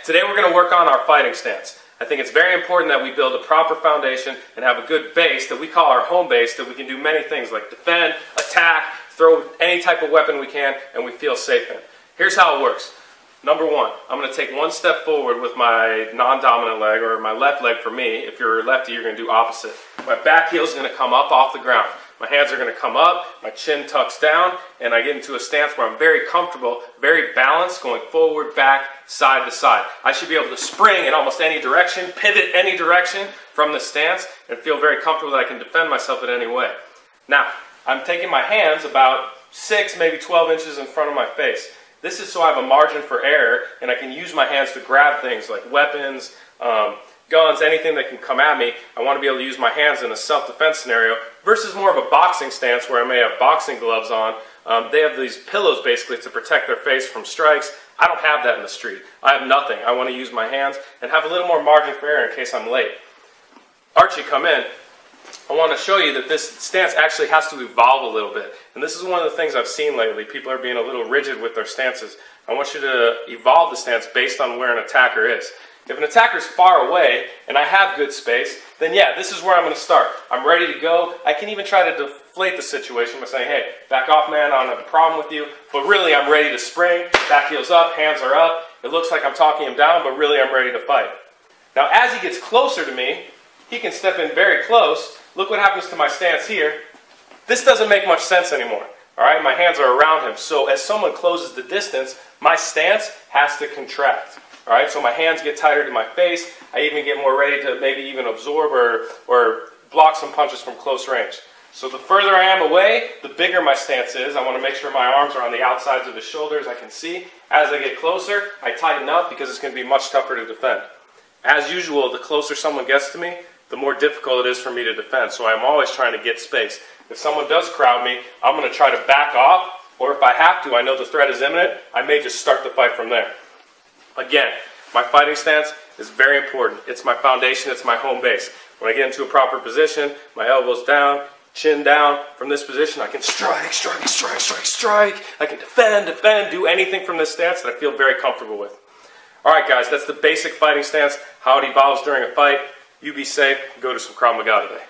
today we're going to work on our fighting stance. I think it's very important that we build a proper foundation and have a good base that we call our home base, that we can do many things like defend, attack, throw any type of weapon we can, and we feel safe in. Here's how it works. Number one, I'm going to take one step forward with my non-dominant leg, or my left leg for me. If you're a lefty, you're going to do opposite. My back heel is going to come up off the ground. My hands are going to come up, my chin tucks down, and I get into a stance where I'm very comfortable, very balanced, going forward, back, side to side. I should be able to spring in almost any direction, pivot any direction from the stance, and feel very comfortable that I can defend myself in any way. Now, I'm taking my hands about 6, maybe 12 inches in front of my face. This is so I have a margin for error, and I can use my hands to grab things like weapons, guns, anything that can come at me. I want to be able to use my hands in a self-defense scenario versus more of a boxing stance where I may have boxing gloves on. They have these pillows basically to protect their face from strikes. I don't have that in the street. I have nothing. I want to use my hands and have a little more margin for error in case I'm late. Archie, come in. I want to show you that this stance actually has to evolve a little bit. And this is one of the things I've seen lately. People are being a little rigid with their stances. I want you to evolve the stance based on where an attacker is. If an attacker is far away and I have good space, then yeah, this is where I'm going to start. I'm ready to go. I can even try to deflate the situation by saying, hey, back off, man, I don't have a problem with you. But really, I'm ready to spring. Back heel's up, hands are up. It looks like I'm talking him down, but really I'm ready to fight. Now, as he gets closer to me, he can step in very close. Look what happens to my stance here. This doesn't make much sense anymore. All right, my hands are around him. So as someone closes the distance, my stance has to contract. All right, so my hands get tighter to my face. I even get more ready to maybe even absorb or block some punches from close range. So the further I am away, the bigger my stance is. I want to make sure my arms are on the outsides of the shoulders. I can see. As I get closer, I tighten up because it's going to be much tougher to defend. As usual, the closer someone gets to me, the more difficult it is for me to defend. So I'm always trying to get space. If someone does crowd me, I'm going to try to back off, or if I have to, I know the threat is imminent, I may just start the fight from there. Again, my fighting stance is very important. It's my foundation, it's my home base. When I get into a proper position, my elbows down, chin down, from this position I can strike, strike, strike, strike, strike. I can defend, do anything from this stance that I feel very comfortable with. Alright guys, that's the basic fighting stance, how it evolves during a fight. You be safe, go to some Krav Maga today.